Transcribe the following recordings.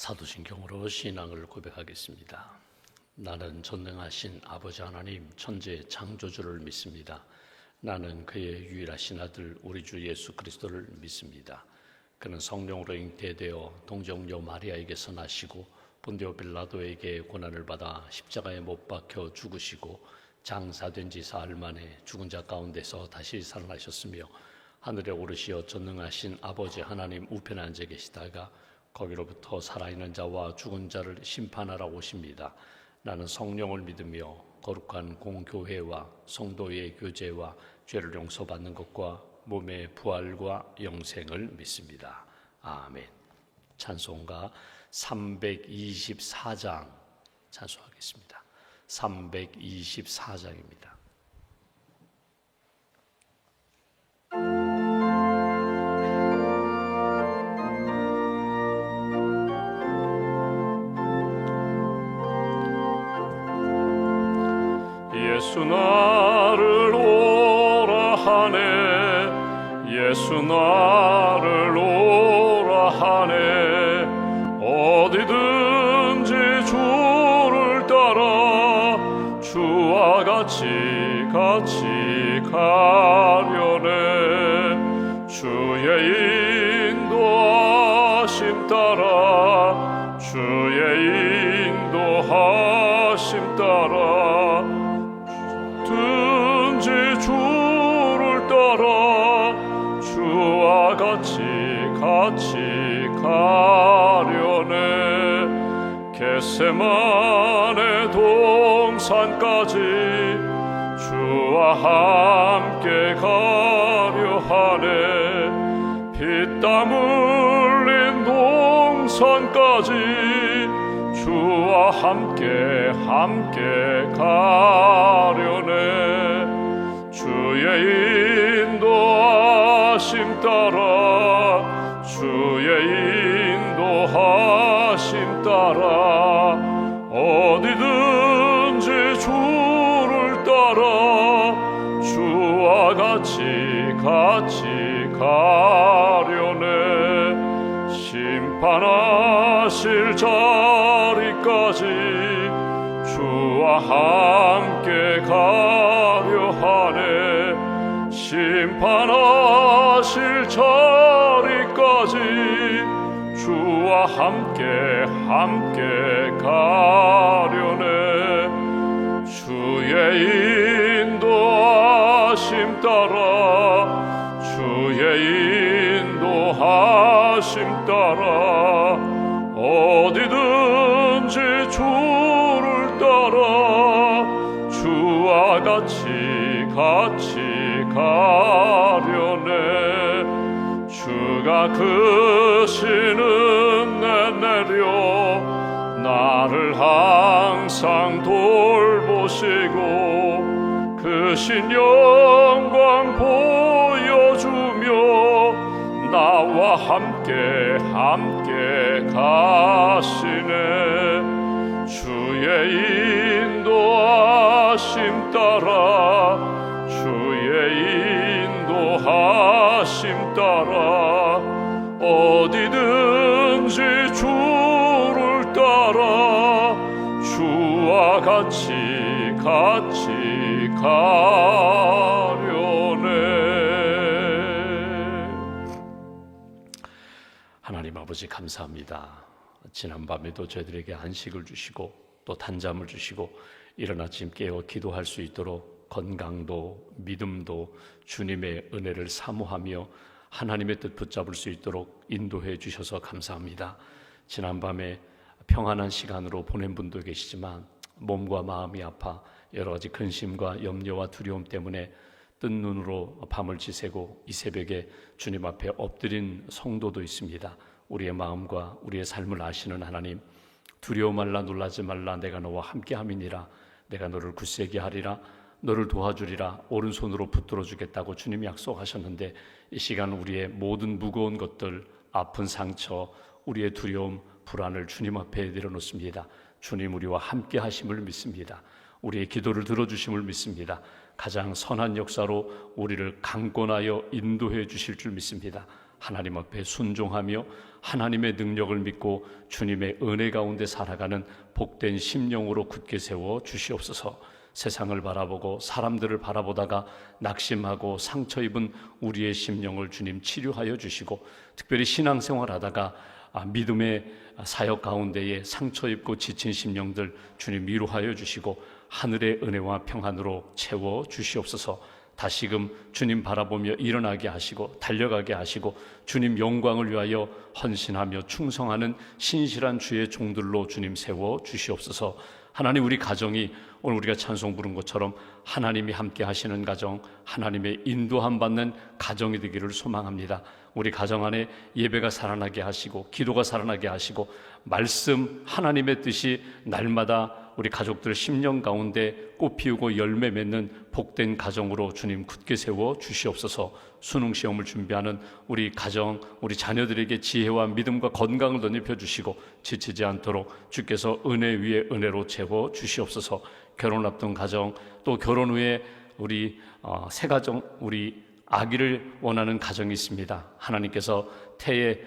사도신경으로 신앙을 고백하겠습니다. 나는 전능하신 아버지 하나님 천재 창조주를 믿습니다. 나는 그의 유일하신 아들 우리 주 예수 그리스도를 믿습니다. 그는 성령으로 잉태되어 동정녀 마리아에게서 나시고 본디오 빌라도에게 고난을 받아 십자가에 못 박혀 죽으시고 장사된 지 사흘 만에 죽은 자 가운데서 다시 살아나셨으며 하늘에 오르시어 전능하신 아버지 하나님 우편에 앉아 계시다가 거기로부터 살아있는 자와 죽은 자를 심판하러 오십니다. 나는 성령을 믿으며 거룩한 공교회와 성도의 교제와 죄를 용서받는 것과 몸의 부활과 영생을 믿습니다. 아멘. 찬송가 324장 찬송하겠습니다. 324장입니다. 예수 나를 오라 하네 예수 나를 오라 하네 어디든지 주를 따라 주와 같이 가려네 주의 인도하심 따라 주의 인도하심 따라 든지 주를 따라 주와 같이 가려네 겟세마네 동산까지 주와 함께 가려 하네 피땀 흘린 동산까지 주와 함께 가려네 주의 인도하심 따라 주의 인도하심 따라 어디든지 주를 따라 주와 같이 가려네 심판하실 자리까지 주와 함께 가려 하네 심판하실 자리까지 주와 함께 가려네 주의 인도하심 따라 주의 인도하심 따라 어디든지 주를 따라 주와 같이 가려네 주가 그 신은혜 내려 나를 항상 돌보시고 그 신 영광 보여주며 나와 함께 가시네 주의 인도하심 따라 주의 인도하심 따라 어디든지 주를 따라 주와 같이 가려네. 하나님 아버지 감사합니다. 지난밤에도 저희들에게 안식을 주시고 또 단잠을 주시고 이른 아침 깨어 기도할 수 있도록 건강도 믿음도 주님의 은혜를 사모하며 하나님의 뜻 붙잡을 수 있도록 인도해 주셔서 감사합니다. 지난밤에 평안한 시간으로 보낸 분도 계시지만 몸과 마음이 아파 여러 가지 근심과 염려와 두려움 때문에 뜬 눈으로 밤을 지새고 이 새벽에 주님 앞에 엎드린 성도도 있습니다. 우리의 마음과 우리의 삶을 아시는 하나님, 두려워 말라 놀라지 말라 내가 너와 함께함이니라 내가 너를 굳세게 하리라 너를 도와주리라 오른손으로 붙들어 주겠다고 주님이 약속하셨는데 이 시간 우리의 모든 무거운 것들 아픈 상처 우리의 두려움 불안을 주님 앞에 내려놓습니다. 주님 우리와 함께 하심을 믿습니다. 우리의 기도를 들어주심을 믿습니다. 가장 선한 역사로 우리를 강권하여 인도해 주실 줄 믿습니다. 하나님 앞에 순종하며 하나님의 능력을 믿고 주님의 은혜 가운데 살아가는 복된 심령으로 굳게 세워 주시옵소서. 세상을 바라보고 사람들을 바라보다가 낙심하고 상처 입은 우리의 심령을 주님 치료하여 주시고, 특별히 신앙생활하다가 믿음의 사역 가운데에 상처 입고 지친 심령들 주님 위로하여 주시고 하늘의 은혜와 평안으로 채워 주시옵소서. 다시금 주님 바라보며 일어나게 하시고 달려가게 하시고 주님 영광을 위하여 헌신하며 충성하는 신실한 주의 종들로 주님 세워 주시옵소서. 하나님, 우리 가정이 오늘 우리가 찬송 부른 것처럼 하나님이 함께 하시는 가정, 하나님의 인도함 받는 가정이 되기를 소망합니다. 우리 가정 안에 예배가 살아나게 하시고 기도가 살아나게 하시고 말씀 하나님의 뜻이 날마다 우리 가족들 심령 가운데 꽃 피우고 열매 맺는 복된 가정으로 주님 굳게 세워 주시옵소서. 수능 시험을 준비하는 우리 가정, 우리 자녀들에게 지혜와 믿음과 건강을 덧입혀 주시고 지치지 않도록 주께서 은혜 위에 은혜로 채워 주시옵소서. 결혼 앞둔 가정, 또 결혼 후에 우리 새 가정, 우리 아기를 원하는 가정이 있습니다. 하나님께서 태에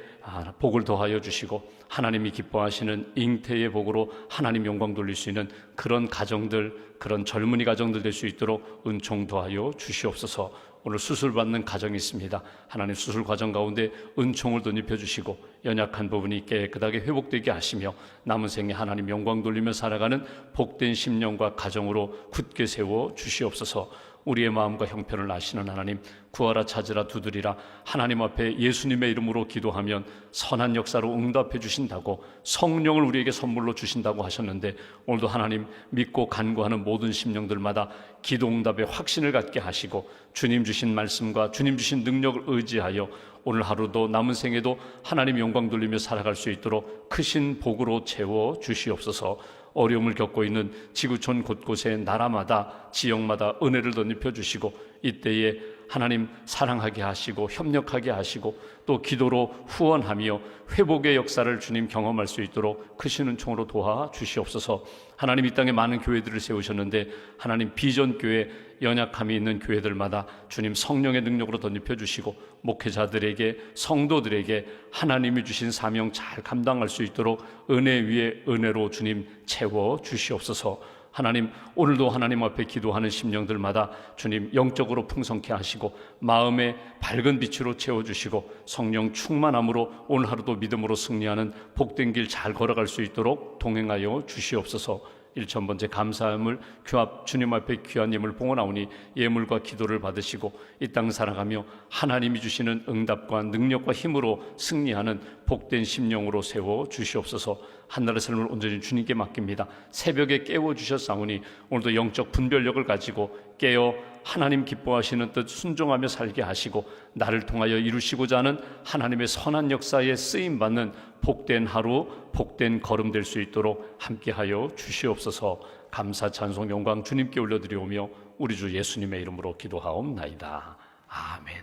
복을 더하여 주시고 하나님이 기뻐하시는 잉태의 복으로 하나님 영광 돌릴 수 있는 그런 가정들, 그런 젊은이 가정들 될 수 있도록 은총 더하여 주시옵소서. 오늘 수술받는 가정이 있습니다. 하나님, 수술 과정 가운데 은총을 덧입혀 주시고 연약한 부분이 깨끗하게 회복되게 하시며 남은 생에 하나님 영광 돌리며 살아가는 복된 심령과 가정으로 굳게 세워 주시옵소서. 우리의 마음과 형편을 아시는 하나님, 구하라 찾으라 두드리라 하나님 앞에 예수님의 이름으로 기도하면 선한 역사로 응답해 주신다고, 성령을 우리에게 선물로 주신다고 하셨는데, 오늘도 하나님 믿고 간구하는 모든 심령들마다 기도 응답의 확신을 갖게 하시고 주님 주신 말씀과 주님 주신 능력을 의지하여 오늘 하루도 남은 생에도 하나님 영광 돌리며 살아갈 수 있도록 크신 복으로 채워 주시옵소서. 어려움을 겪고 있는 지구촌 곳곳에 나라마다 지역마다 은혜를 덧입혀 주시고 이때에 하나님 사랑하게 하시고 협력하게 하시고 또 기도로 후원하며 회복의 역사를 주님 경험할 수 있도록 크신 은총으로 도와 주시옵소서. 하나님, 이 땅에 많은 교회들을 세우셨는데 하나님 비전교회, 연약함이 있는 교회들마다 주님 성령의 능력으로 덧입혀 주시고 목회자들에게, 성도들에게 하나님이 주신 사명 잘 감당할 수 있도록 은혜 위에 은혜로 주님 채워 주시옵소서. 하나님, 오늘도 하나님 앞에 기도하는 심령들마다 주님 영적으로 풍성케 하시고 마음의 밝은 빛으로 채워주시고 성령 충만함으로 오늘 하루도 믿음으로 승리하는 복된 길 잘 걸어갈 수 있도록 동행하여 주시옵소서. 1000번째 감사함을 규합 주님 앞에 귀한 예물 봉헌하오니 예물과 기도를 받으시고 이 땅 살아가며 하나님이 주시는 응답과 능력과 힘으로 승리하는 복된 심령으로 세워 주시옵소서. 한나라의 삶을 온전히 주님께 맡깁니다. 새벽에 깨워주셨사오니 오늘도 영적 분별력을 가지고 깨어 하나님 기뻐하시는 뜻 순종하며 살게 하시고 나를 통하여 이루시고자 하는 하나님의 선한 역사에 쓰임받는 복된 하루, 복된 걸음 될 수 있도록 함께하여 주시옵소서. 감사 찬송 영광 주님께 올려드리오며 우리 주 예수님의 이름으로 기도하옵나이다. 아멘.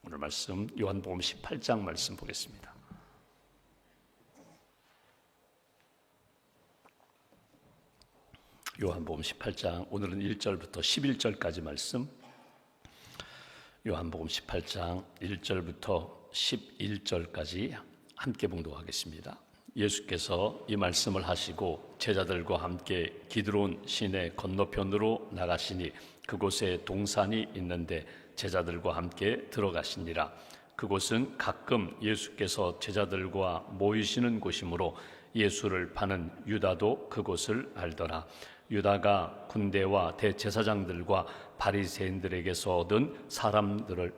오늘 말씀 요한복음 18장 말씀 보겠습니다. 요한복음 18장, 오늘은 1절부터 11절까지 말씀. 요한복음 18장 1절부터 11절까지 함께 봉독하겠습니다. 예수께서 이 말씀을 하시고 제자들과 함께 기드론 시내 건너편으로 나가시니 그곳에 동산이 있는데 제자들과 함께 들어가시니라. 그곳은 가끔 예수께서 제자들과 모이시는 곳이므로 예수를 파는 유다도 그곳을 알더라. 유다가 군대와 대제사장들과 바리새인들에게서 얻은 사람들을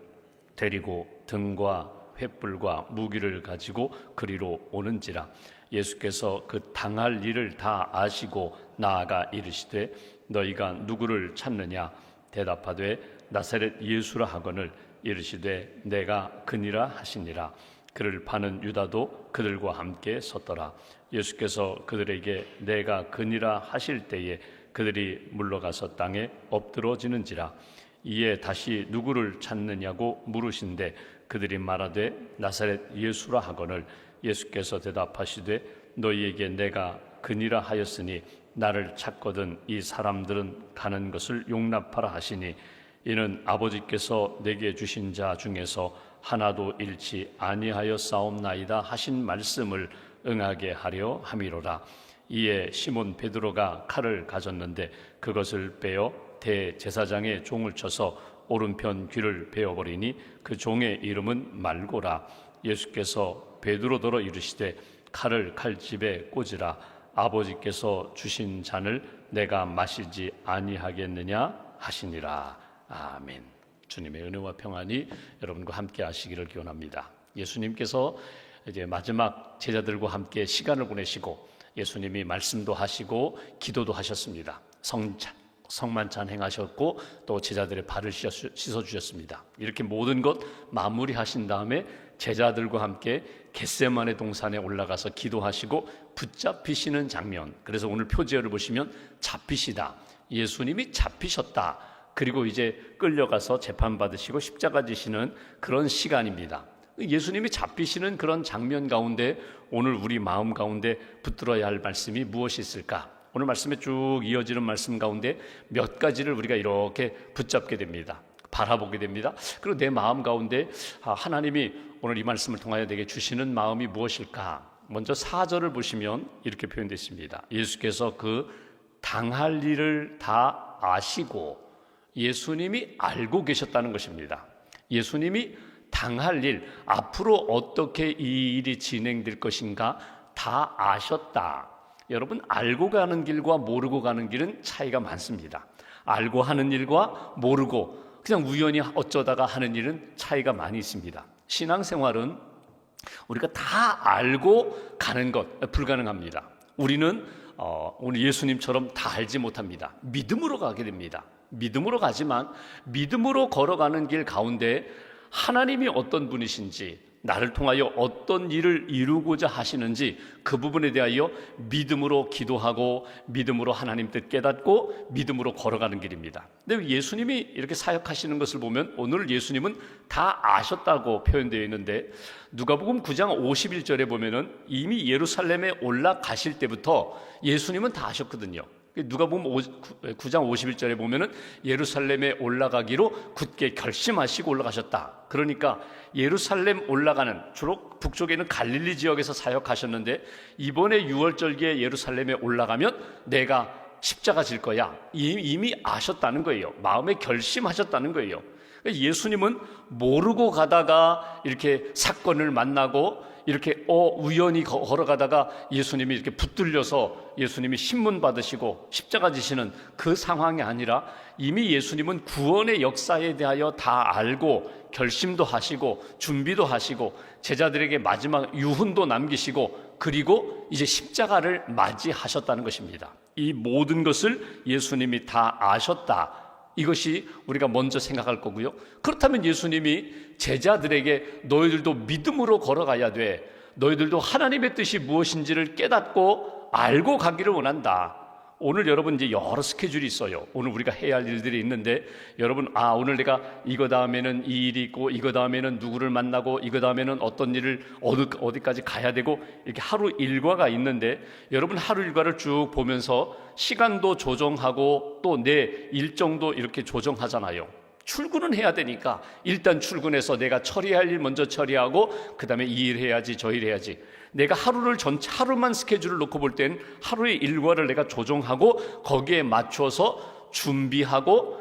데리고 등과 횃불과 무기를 가지고 그리로 오는지라. 예수께서 그 당할 일을 다 아시고 나아가 이르시되 너희가 누구를 찾느냐? 대답하되 나사렛 예수라 하거늘 이르시되 내가 그니라 하시니라. 그를 파는 유다도 그들과 함께 섰더라. 예수께서 그들에게 내가 그니라 하실 때에 그들이 물러가서 땅에 엎드러지는지라. 이에 다시 누구를 찾느냐고 물으신데 그들이 말하되 나사렛 예수라 하거늘 예수께서 대답하시되 너희에게 내가 그니라 하였으니 나를 찾거든 이 사람들은 가는 것을 용납하라 하시니 이는 아버지께서 내게 주신 자 중에서 하나도 잃지 아니하였사옵나이다 하신 말씀을 응하게 하려 함이로라. 이에 시몬 베드로가 칼을 가졌는데 그것을 빼어 대제사장의 종을 쳐서 오른편 귀를 베어버리니 그 종의 이름은 말고라. 예수께서 베드로더러 이르시되 칼을 칼집에 꽂으라. 아버지께서 주신 잔을 내가 마시지 아니하겠느냐 하시니라. 아멘. 주님의 은혜와 평안이 여러분과 함께 하시기를 기원합니다. 예수님께서 이제 마지막 제자들과 함께 시간을 보내시고 예수님이 말씀도 하시고 기도도 하셨습니다. 성만찬 행하셨고 또 제자들의 발을 씻어주셨습니다. 이렇게 모든 것 마무리하신 다음에 제자들과 함께 겟세마네 동산에 올라가서 기도하시고 붙잡히시는 장면. 그래서 오늘 표제어를 보시면 잡히시다. 예수님이 잡히셨다. 그리고 이제 끌려가서 재판받으시고 십자가 지시는 그런 시간입니다. 예수님이 잡히시는 그런 장면 가운데 오늘 우리 마음 가운데 붙들어야 할 말씀이 무엇이 있을까? 오늘 말씀에 쭉 이어지는 말씀 가운데 몇 가지를 우리가 이렇게 붙잡게 됩니다. 바라보게 됩니다. 그리고 내 마음 가운데 하나님이 오늘 이 말씀을 통하여 내게 주시는 마음이 무엇일까? 먼저 4절을 보시면 이렇게 표현되어 있습니다. 예수께서 그 당할 일을 다 아시고 예수님이 알고 계셨다는 것입니다. 예수님이 당할 일, 앞으로 어떻게 이 일이 진행될 것인가 다 아셨다. 여러분, 알고 가는 길과 모르고 가는 길은 차이가 많습니다. 알고 하는 일과 모르고 그냥 우연히 어쩌다가 하는 일은 차이가 많이 있습니다. 신앙생활은 우리가 다 알고 가는 것 불가능합니다. 우리는 오늘 예수님처럼 다 알지 못합니다. 믿음으로 가게 됩니다. 믿음으로 가지만 믿음으로 걸어가는 길 가운데 하나님이 어떤 분이신지, 나를 통하여 어떤 일을 이루고자 하시는지 그 부분에 대하여 믿음으로 기도하고 믿음으로 하나님 뜻 깨닫고 믿음으로 걸어가는 길입니다. 근데 예수님이 이렇게 사역하시는 것을 보면 오늘 예수님은 다 아셨다고 표현되어 있는데 누가복음 9장 51절에 보면은 이미 예루살렘에 올라가실 때부터 예수님은 다 아셨거든요. 누가복음 9장 51절에 보면은 예루살렘에 올라가기로 굳게 결심하시고 올라가셨다. 그러니까 예루살렘 올라가는, 주로 북쪽에 있는 갈릴리 지역에서 사역하셨는데 이번에 6월절기에 예루살렘에 올라가면 내가 십자가 질 거야. 이미 아셨다는 거예요. 마음에 결심하셨다는 거예요. 예수님은 모르고 가다가 이렇게 사건을 만나고 이렇게 우연히 걸어가다가 예수님이 이렇게 붙들려서 예수님이 신문 받으시고 십자가 지시는 그 상황이 아니라 이미 예수님은 구원의 역사에 대하여 다 알고 결심도 하시고 준비도 하시고 제자들에게 마지막 유훈도 남기시고 그리고 이제 십자가를 맞이하셨다는 것입니다. 이 모든 것을 예수님이 다 아셨다. 이것이 우리가 먼저 생각할 거고요. 그렇다면 예수님이 제자들에게 너희들도 믿음으로 걸어가야 돼. 너희들도 하나님의 뜻이 무엇인지를 깨닫고 알고 가기를 원한다. 오늘 여러분 이제 여러 스케줄이 있어요. 오늘 우리가 해야 할 일들이 있는데 여러분 오늘 내가 이거 다음에는 이 일이 있고 이거 다음에는 누구를 만나고 이거 다음에는 어떤 일을 어디까지 가야 되고 이렇게 하루 일과가 있는데 여러분 하루 일과를 쭉 보면서 시간도 조정하고 또 내 일정도 이렇게 조정하잖아요. 출근은 해야 되니까 일단 출근해서 내가 처리할 일 먼저 처리하고 그 다음에 이 일 해야지 저 일 해야지. 내가 하루만 스케줄을 놓고 볼 땐 하루의 일과를 내가 조정하고 거기에 맞춰서 준비하고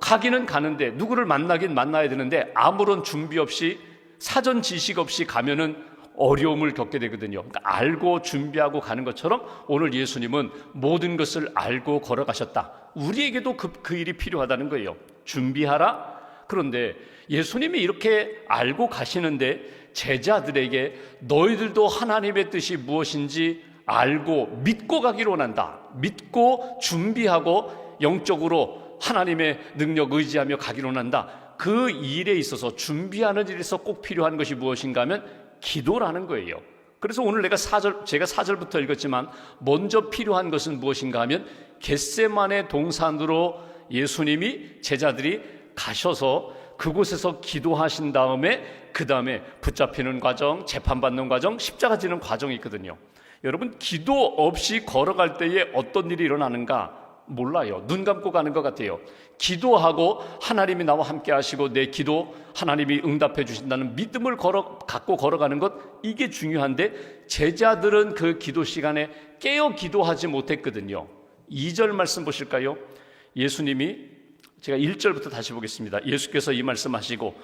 가기는 가는데 누구를 만나긴 만나야 되는데 아무런 준비 없이 사전 지식 없이 가면은 어려움을 겪게 되거든요. 그러니까 알고 준비하고 가는 것처럼 오늘 예수님은 모든 것을 알고 걸어가셨다. 우리에게도 그 일이 필요하다는 거예요. 준비하라. 그런데 예수님이 이렇게 알고 가시는데 제자들에게 너희들도 하나님의 뜻이 무엇인지 알고 믿고 가기를 원한다. 믿고 준비하고 영적으로 하나님의 능력 의지하며 가기를 원한다. 그 일에 있어서 준비하는 일에서 꼭 필요한 것이 무엇인가 하면 기도라는 거예요. 그래서 오늘 제가 4절부터 읽었지만 먼저 필요한 것은 무엇인가 하면 겟세마네 동산으로 예수님이 제자들이 가셔서 그곳에서 기도하신 다음에 그 다음에 붙잡히는 과정, 재판받는 과정, 십자가 지는 과정이 있거든요. 여러분 기도 없이 걸어갈 때에 어떤 일이 일어나는가? 몰라요. 눈 감고 가는 것 같아요. 기도하고 하나님이 나와 함께 하시고 내 기도 하나님이 응답해 주신다는 믿음을 갖고 걸어가는 것, 이게 중요한데 제자들은 그 기도 시간에 깨어 기도하지 못했거든요. 2절 말씀 보실까요? 예수님이, 제가 1절부터 다시 보겠습니다. 예수께서 이 말씀하시고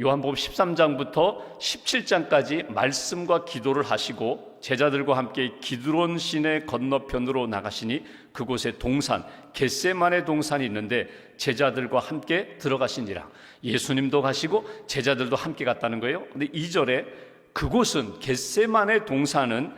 요한복음 13장부터 17장까지 말씀과 기도를 하시고 제자들과 함께 기드론 시내 건너편으로 나가시니 그곳에 동산 겟세마네 동산이 있는데 제자들과 함께 들어가시니라. 예수님도 가시고 제자들도 함께 갔다는 거예요. 근데 2절에 그곳은 겟세마네 동산은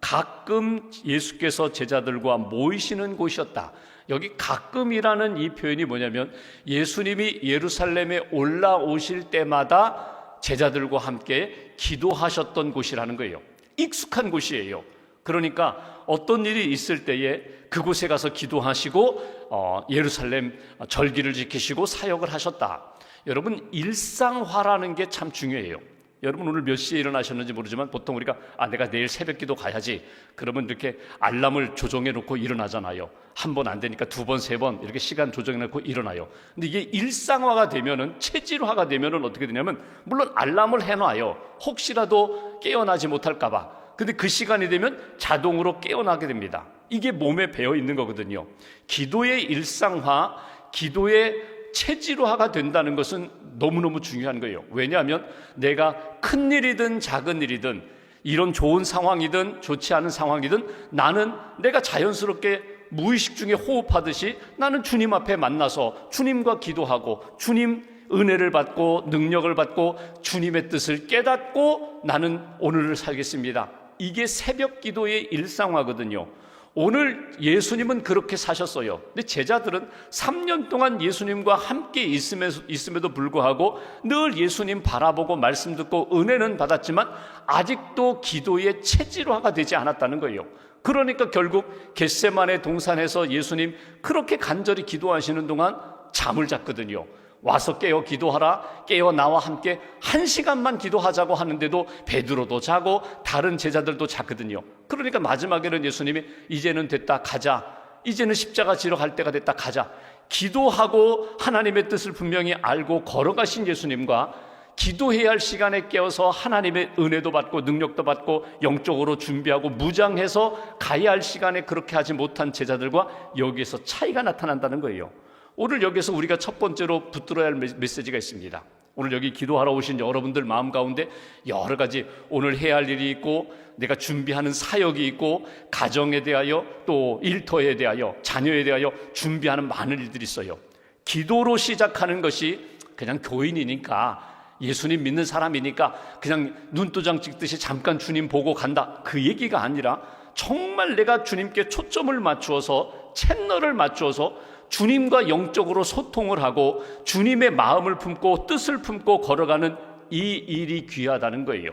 가끔 예수께서 제자들과 모이시는 곳이었다. 여기 가끔이라는 이 표현이 뭐냐면 예수님이 예루살렘에 올라오실 때마다 제자들과 함께 기도하셨던 곳이라는 거예요. 익숙한 곳이에요. 그러니까 어떤 일이 있을 때에 그곳에 가서 기도하시고 예루살렘 절기를 지키시고 사역을 하셨다. 여러분, 일상화라는 게 참 중요해요. 여러분 오늘 몇 시에 일어나셨는지 모르지만 보통 우리가 내가 내일 새벽 기도 가야지, 그러면 이렇게 알람을 조정해 놓고 일어나잖아요. 한 번 안 되니까 두 번, 세 번 이렇게 시간 조정해 놓고 일어나요. 근데 이게 일상화가 되면은, 체질화가 되면은 어떻게 되냐면, 물론 알람을 해놔요. 혹시라도 깨어나지 못할까 봐. 근데 그 시간이 되면 자동으로 깨어나게 됩니다. 이게 몸에 배어 있는 거거든요. 기도의 일상화, 기도의 체질화가 된다는 것은 너무너무 중요한 거예요. 왜냐하면 내가 큰 일이든 작은 일이든, 이런 좋은 상황이든 좋지 않은 상황이든, 나는 내가 자연스럽게 무의식 중에 호흡하듯이 나는 주님 앞에 만나서 주님과 기도하고 주님 은혜를 받고 능력을 받고 주님의 뜻을 깨닫고 나는 오늘을 살겠습니다. 이게 새벽 기도의 일상화거든요. 오늘 예수님은 그렇게 사셨어요. 근데 제자들은 3년 동안 예수님과 함께 있음에도 불구하고 늘 예수님 바라보고 말씀 듣고 은혜는 받았지만 아직도 기도의 체질화가 되지 않았다는 거예요. 그러니까 결국 겟세마네 동산에서 예수님 그렇게 간절히 기도하시는 동안 잠을 잤거든요. 와서 깨어 기도하라, 깨어 나와 함께 1시간만 기도하자고 하는데도 베드로도 자고 다른 제자들도 잤거든요. 그러니까 마지막에는 예수님이 이제는 됐다, 가자. 이제는 십자가 지러 갈 때가 됐다, 가자. 기도하고 하나님의 뜻을 분명히 알고 걸어가신 예수님과 기도해야 할 시간에 깨어서 하나님의 은혜도 받고 능력도 받고 영적으로 준비하고 무장해서 가야 할 시간에 그렇게 하지 못한 제자들과 여기에서 차이가 나타난다는 거예요. 오늘 여기서 우리가 첫 번째로 붙들어야 할 메시지가 있습니다. 오늘 여기 기도하러 오신 여러분들 마음 가운데 여러 가지 오늘 해야 할 일이 있고 내가 준비하는 사역이 있고 가정에 대하여 또 일터에 대하여 자녀에 대하여 준비하는 많은 일들이 있어요. 기도로 시작하는 것이 그냥 교인이니까 예수님 믿는 사람이니까 그냥 눈도장 찍듯이 잠깐 주님 보고 간다, 그 얘기가 아니라 정말 내가 주님께 초점을 맞추어서 채널을 맞추어서 주님과 영적으로 소통을 하고 주님의 마음을 품고 뜻을 품고 걸어가는 이 일이 귀하다는 거예요.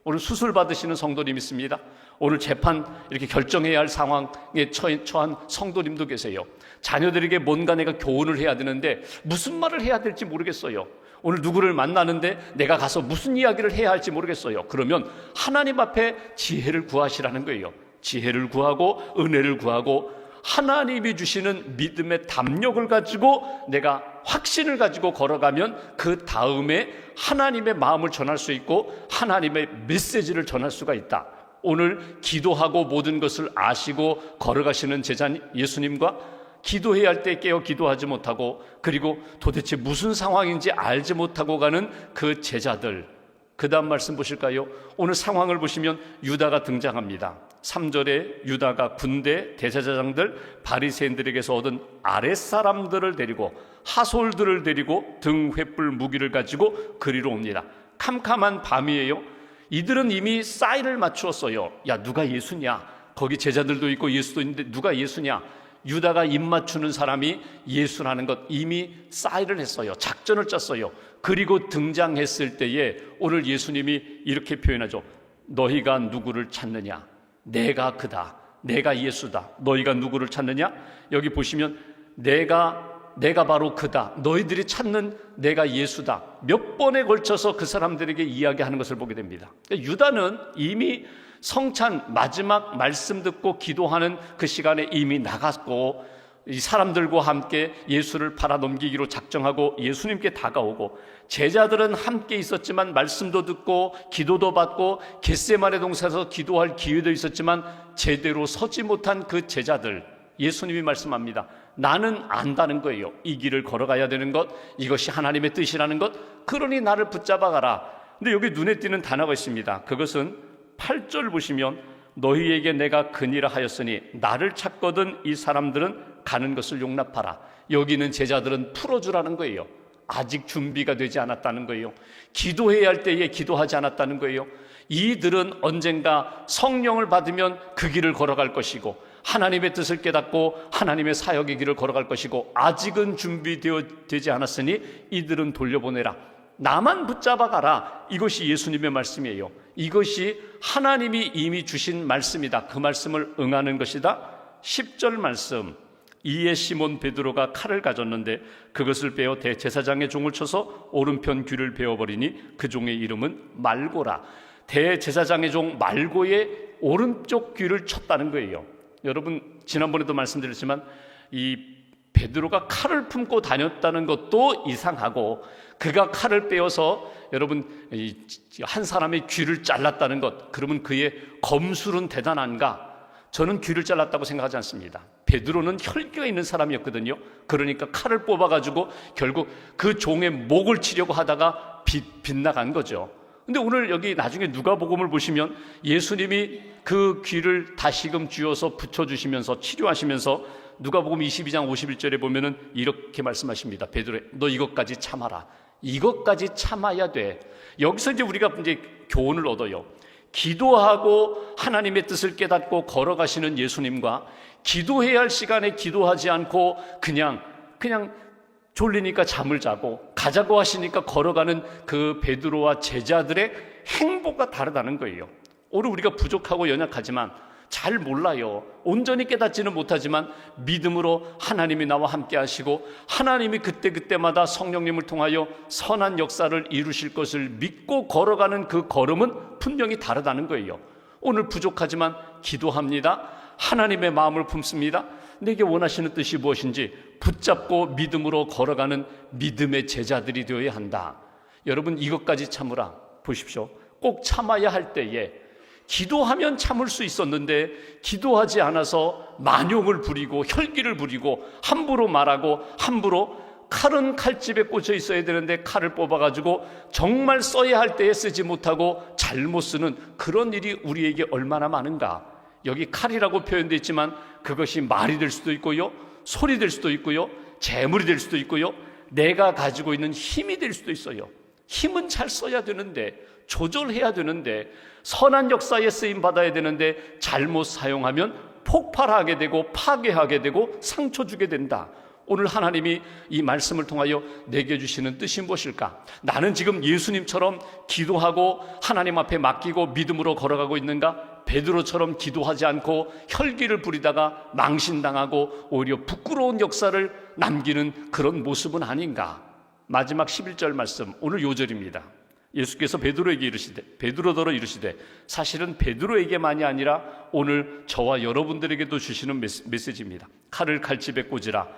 오늘 수술 받으시는 성도님 있습니다. 오늘 재판 이렇게 결정해야 할 상황에 처한 성도님도 계세요. 자녀들에게 뭔가 내가 교훈을 해야 되는데 무슨 말을 해야 될지 모르겠어요. 오늘 누구를 만나는데 내가 가서 무슨 이야기를 해야 할지 모르겠어요. 그러면 하나님 앞에 지혜를 구하시라는 거예요. 지혜를 구하고 은혜를 구하고 하나님이 주시는 믿음의 담력을 가지고 내가 확신을 가지고 걸어가면 그 다음에 하나님의 마음을 전할 수 있고 하나님의 메시지를 전할 수가 있다. 오늘 기도하고 모든 것을 아시고 걸어가시는 제자 예수님과 기도해야 할 때 깨어 기도하지 못하고 그리고 도대체 무슨 상황인지 알지 못하고 가는 그 제자들, 그 다음 말씀 보실까요? 오늘 상황을 보시면 유다가 등장합니다. 3절에 유다가 군대, 대제사장들, 바리새인들에게서 얻은 아랫사람들을 데리고 하솔들을 데리고 등 횃불 무기를 가지고 그리로 옵니다. 캄캄한 밤이에요. 이들은 이미 싸이를 맞추었어요. 야, 누가 예수냐? 거기 제자들도 있고 예수도 있는데 누가 예수냐? 유다가 입 맞추는 사람이 예수라는 것 이미 싸이를 했어요. 작전을 짰어요. 그리고 등장했을 때에 오늘 예수님이 이렇게 표현하죠. 너희가 누구를 찾느냐? 내가 그다. 내가 예수다. 너희가 누구를 찾느냐? 여기 보시면 내가 바로 그다. 너희들이 찾는 내가 예수다. 몇 번에 걸쳐서 그 사람들에게 이야기하는 것을 보게 됩니다. 유다는 이미 성찬 마지막 말씀 듣고 기도하는 그 시간에 이미 나갔고 이 사람들과 함께 예수를 팔아넘기기로 작정하고 예수님께 다가오고, 제자들은 함께 있었지만 말씀도 듣고 기도도 받고 겟세마네 동산에서 기도할 기회도 있었지만 제대로 서지 못한 그 제자들, 예수님이 말씀합니다. 나는 안다는 거예요. 이 길을 걸어가야 되는 것, 이것이 하나님의 뜻이라는 것, 그러니 나를 붙잡아 가라. 근데 여기 눈에 띄는 단어가 있습니다. 그것은 8절 보시면 너희에게 내가 그니라 하였으니 나를 찾거든 이 사람들은 가는 것을 용납하라. 여기는 제자들은 풀어주라는 거예요. 아직 준비가 되지 않았다는 거예요. 기도해야 할 때에 기도하지 않았다는 거예요. 이들은 언젠가 성령을 받으면 그 길을 걸어갈 것이고 하나님의 뜻을 깨닫고 하나님의 사역의 길을 걸어갈 것이고, 아직은 준비되지 않았으니 이들은 돌려보내라. 나만 붙잡아 가라. 이것이 예수님의 말씀이에요. 이것이 하나님이 이미 주신 말씀이다. 그 말씀을 응하는 것이다. 10절 말씀, 이에 시몬 베드로가 칼을 가졌는데 그것을 빼어 대제사장의 종을 쳐서 오른편 귀를 베어버리니 그 종의 이름은 말고라. 대제사장의 종 말고의 오른쪽 귀를 쳤다는 거예요. 여러분, 지난번에도 말씀드렸지만 이 베드로가 칼을 품고 다녔다는 것도 이상하고, 그가 칼을 빼어서 여러분 한 사람의 귀를 잘랐다는 것, 그러면 그의 검술은 대단한가? 저는 귀를 잘랐다고 생각하지 않습니다. 베드로는 혈기가 있는 사람이었거든요. 그러니까 칼을 뽑아가지고 결국 그 종의 목을 치려고 하다가 빗나간 거죠. 근데 오늘 여기 나중에 누가복음을 보시면 예수님이 그 귀를 다시금 쥐어서 붙여주시면서 치료하시면서 누가복음 22장 51절에 보면은 이렇게 말씀하십니다. 베드로, 너 이것까지 참아라. 이것까지 참아야 돼. 여기서 이제 우리가 이제 교훈을 얻어요. 기도하고 하나님의 뜻을 깨닫고 걸어가시는 예수님과 기도해야 할 시간에 기도하지 않고 그냥 졸리니까 잠을 자고 가자고 하시니까 걸어가는 그 베드로와 제자들의 행보가 다르다는 거예요. 오늘 우리가 부족하고 연약하지만 잘 몰라요. 온전히 깨닫지는 못하지만 믿음으로 하나님이 나와 함께 하시고 하나님이 그때그때마다 성령님을 통하여 선한 역사를 이루실 것을 믿고 걸어가는 그 걸음은 분명히 다르다는 거예요. 오늘 부족하지만 기도합니다. 하나님의 마음을 품습니다. 내게 원하시는 뜻이 무엇인지 붙잡고 믿음으로 걸어가는 믿음의 제자들이 되어야 한다. 여러분, 이것까지 참으라. 보십시오. 꼭 참아야 할 때에 기도하면 참을 수 있었는데 기도하지 않아서 만용을 부리고 혈기를 부리고 함부로 말하고 함부로, 칼은 칼집에 꽂혀 있어야 되는데 칼을 뽑아가지고 정말 써야 할 때에 쓰지 못하고 잘못 쓰는 그런 일이 우리에게 얼마나 많은가. 여기 칼이라고 표현되어 있지만 그것이 말이 될 수도 있고요, 소리 될 수도 있고요, 재물이 될 수도 있고요, 내가 가지고 있는 힘이 될 수도 있어요. 힘은 잘 써야 되는데, 조절해야 되는데, 선한 역사에 쓰임 받아야 되는데 잘못 사용하면 폭발하게 되고 파괴하게 되고 상처 주게 된다. 오늘 하나님이 이 말씀을 통하여 내게 주시는 뜻이 무엇일까? 나는 지금 예수님처럼 기도하고 하나님 앞에 맡기고 믿음으로 걸어가고 있는가? 베드로처럼 기도하지 않고 혈기를 부리다가 망신당하고 오히려 부끄러운 역사를 남기는 그런 모습은 아닌가? 마지막 11절 말씀, 오늘 요절입니다. 예수께서 베드로에게 이르시되, 베드로더러 이르시되, 사실은 베드로에게만이 아니라 오늘 저와 여러분들에게도 주시는 메시지입니다. 칼을 칼집에 꽂으라.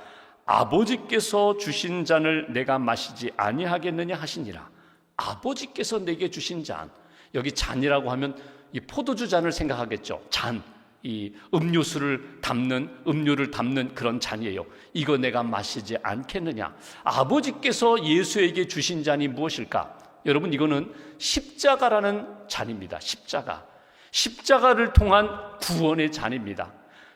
아버지께서 주신 잔을 내가 마시지 아니하겠느냐 하시니라. 아버지께서 내게 주신 잔, 여기 잔이라고 하면 이 포도주 잔을 생각하겠죠. 잔, 이 음료를 담는 그런 잔이에요. 이거 내가 마시지 않겠느냐. 아버지께서 예수에게 주신 잔이 무엇일까? 여러분, 이거는 십자가라는 잔입니다. 십자가를 통한 구원의 잔입니다.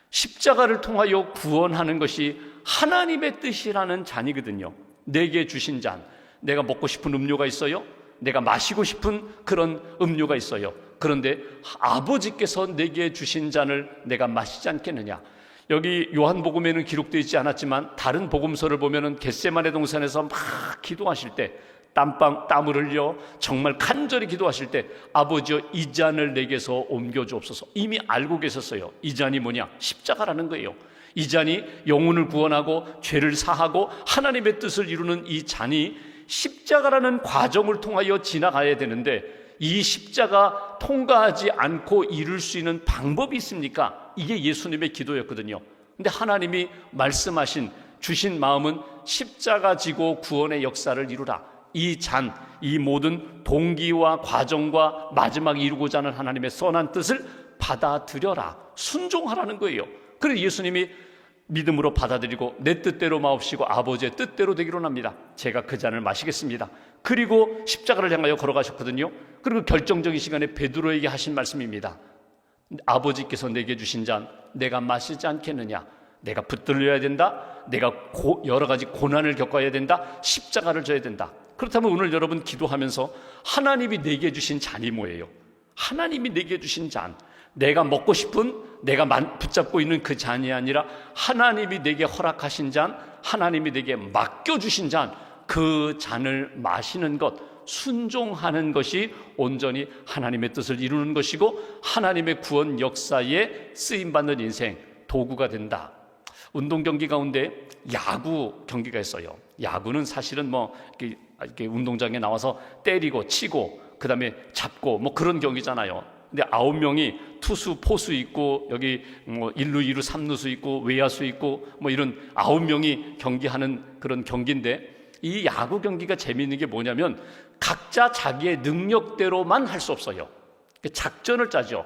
십자가를 통하여 구원하는 것이 하나님의 뜻이라는 잔이거든요. 내게 주신 잔, 내가 먹고 싶은 음료가 있어요. 내가 마시고 싶은 그런 음료가 있어요. 그런데 아버지께서 내게 주신 잔을 내가 마시지 않겠느냐. 여기 요한복음에는 기록되어 있지 않았지만 다른 복음서를 보면은 겟세마네 동산에서 막 기도하실 때 땀을 흘려 정말 간절히 기도하실 때 아버지여 이 잔을 내게서 옮겨주옵소서. 이미 알고 계셨어요. 이 잔이 뭐냐? 십자가라는 거예요. 이 잔이 영혼을 구원하고 죄를 사하고 하나님의 뜻을 이루는 이 잔이 십자가라는 과정을 통하여 지나가야 되는데 이 십자가 통과하지 않고 이룰 수 있는 방법이 있습니까? 이게 예수님의 기도였거든요. 근데 하나님이 말씀하신 주신 마음은 십자가 지고 구원의 역사를 이루라. 이 잔, 이 모든 동기와 과정과 마지막 이루고자 하는 하나님의 선한 뜻을 받아들여라. 순종하라는 거예요. 그래서 예수님이 믿음으로 받아들이고 내 뜻대로 마옵시고 아버지의 뜻대로 되기로 합니다. 제가 그 잔을 마시겠습니다. 그리고 십자가를 향하여 걸어가셨거든요. 그리고 결정적인 시간에 베드로에게 하신 말씀입니다. 아버지께서 내게 주신 잔 내가 마시지 않겠느냐. 내가 붙들려야 된다. 내가 여러 가지 고난을 겪어야 된다. 십자가를 져야 된다. 그렇다면 오늘 여러분 기도하면서 하나님이 내게 주신 잔이 뭐예요? 하나님이 내게 주신 잔, 내가 먹고 싶은, 내가 붙잡고 있는 그 잔이 아니라 하나님이 내게 허락하신 잔, 하나님이 내게 맡겨주신 잔, 그 잔을 마시는 것, 순종하는 것이 온전히 하나님의 뜻을 이루는 것이고 하나님의 구원 역사에 쓰임받는 인생, 도구가 된다. 운동 경기 가운데 야구 경기가 있어요. 야구는 사실은 이렇게 운동장에 나와서 때리고 치고 그 다음에 잡고 그런 경기잖아요. 근데 9명이 투수, 포수 있고 여기 1루, 2루, 3루수 있고 외야수 있고 이런 9명이 경기하는 그런 경기인데 이 야구 경기가 재미있는 게 뭐냐면 각자 자기의 능력대로만 할 수 없어요. 작전을 짜죠.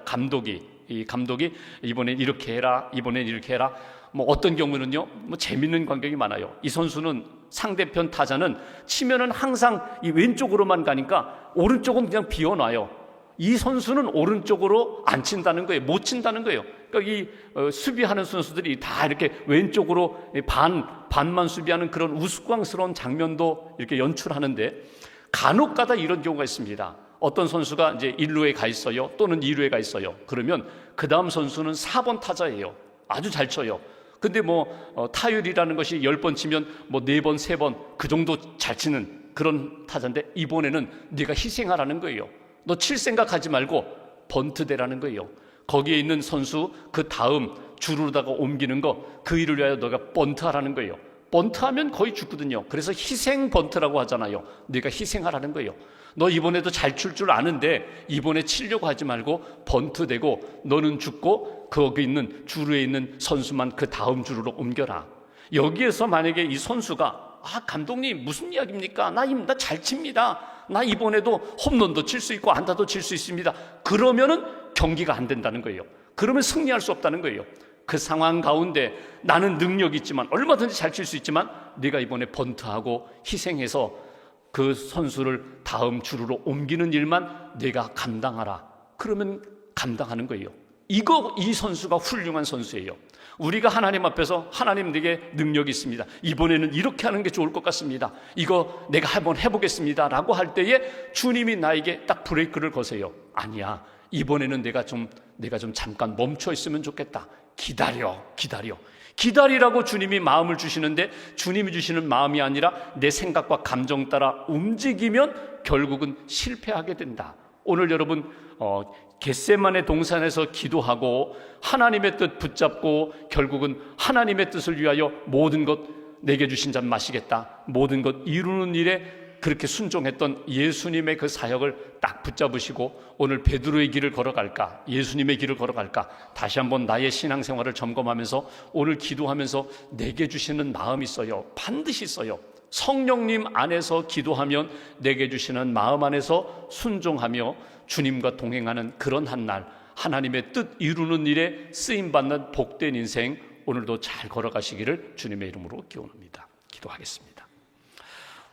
이 감독이 이번엔 이렇게 해라, 이번엔 이렇게 해라. 어떤 경우는요, 재밌는 광경이 많아요. 이 선수는 상대편 타자는 치면은 항상 이 왼쪽으로만 가니까 오른쪽은 그냥 비워놔요. 이 선수는 오른쪽으로 안 친다는 거예요. 못 친다는 거예요. 그러니까 이 수비하는 선수들이 다 이렇게 왼쪽으로 반만 수비하는 그런 우스꽝스러운 장면도 이렇게 연출하는데 간혹가다 이런 경우가 있습니다. 어떤 선수가 이제 1루에 가 있어요. 또는 2루에 가 있어요. 그러면 그 다음 선수는 4번 타자예요. 아주 잘 쳐요. 근데 타율이라는 것이 10번 치면 4번, 3번 그 정도 잘 치는 그런 타자인데 이번에는 네가 희생하라는 거예요. 너 칠 생각하지 말고 번트대라는 거예요. 거기에 있는 선수 그 다음 주루로다가 옮기는 거 그 일을 위하여 너가 번트하라는 거예요. 번트하면 거의 죽거든요. 그래서 희생 번트라고 하잖아요. 네가 희생하라는 거예요. 너 이번에도 잘 칠 줄 아는데 이번에 치려고 하지 말고 번트대고 너는 죽고 거기 있는 주루에 있는 선수만 그 다음 주루로 옮겨라. 여기에서 만약에 이 선수가 감독님 무슨 이야기입니까? 나 잘 칩니다. 나 이번에도 홈런도 칠 수 있고 안타도 칠 수 있습니다. 그러면은 경기가 안 된다는 거예요. 그러면 승리할 수 없다는 거예요. 그 상황 가운데 나는 능력이 있지만 얼마든지 잘 칠 수 있지만 네가 이번에 번트하고 희생해서 그 선수를 다음 주루로 옮기는 일만 네가 감당하라. 그러면 감당하는 거예요. 이 선수가 훌륭한 선수예요. 우리가 하나님 앞에서 하나님 내게 능력이 있습니다. 이번에는 이렇게 하는 게 좋을 것 같습니다. 이거 내가 한번 해보겠습니다. 라고 할 때에 주님이 나에게 딱 브레이크를 거세요. 아니야. 이번에는 내가 좀 잠깐 멈춰 있으면 좋겠다. 기다리라고 주님이 마음을 주시는데 주님이 주시는 마음이 아니라 내 생각과 감정 따라 움직이면 결국은 실패하게 된다. 오늘 여러분 겟세마네 동산에서 기도하고 하나님의 뜻 붙잡고 결국은 하나님의 뜻을 위하여 모든 것 내게 주신 잔 마시겠다. 모든 것 이루는 일에 그렇게 순종했던 예수님의 그 사역을 딱 붙잡으시고 오늘 베드로의 길을 걸어갈까, 예수님의 길을 걸어갈까, 다시 한번 나의 신앙생활을 점검하면서 오늘 기도하면서 내게 주시는 마음이 있어요. 반드시 있어요. 성령님 안에서 기도하면 내게 주시는 마음 안에서 순종하며 주님과 동행하는 그런 한 날, 하나님의 뜻 이루는 일에 쓰임받는 복된 인생 오늘도 잘 걸어가시기를 주님의 이름으로 기원합니다. 기도하겠습니다.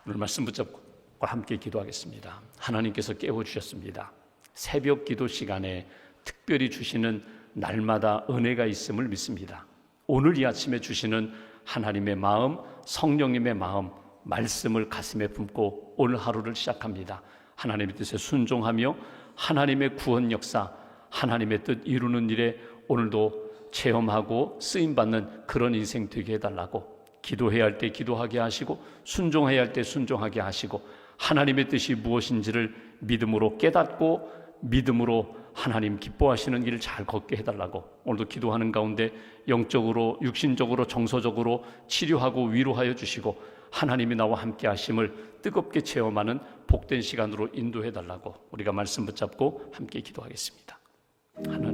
오늘 말씀 붙잡고 함께 기도하겠습니다. 하나님께서 깨워주셨습니다. 새벽 기도 시간에 특별히 주시는 날마다 은혜가 있음을 믿습니다. 오늘 이 아침에 주시는 하나님의 마음, 성령님의 마음, 말씀을 가슴에 품고 오늘 하루를 시작합니다. 하나님의 뜻에 순종하며 하나님의 구원 역사, 하나님의 뜻 이루는 일에 오늘도 체험하고 쓰임받는 그런 인생 되게 해달라고, 기도해야 할 때 기도하게 하시고 순종해야 할 때 순종하게 하시고 하나님의 뜻이 무엇인지를 믿음으로 깨닫고 믿음으로 하나님 기뻐하시는 길을 잘 걷게 해달라고 오늘도 기도하는 가운데 영적으로 육신적으로 정서적으로 치료하고 위로하여 주시고 하나님이 나와 함께 하심을 뜨겁게 체험하는 복된 시간으로 인도해 달라고 우리가 말씀 붙잡고 함께 기도하겠습니다. 하나님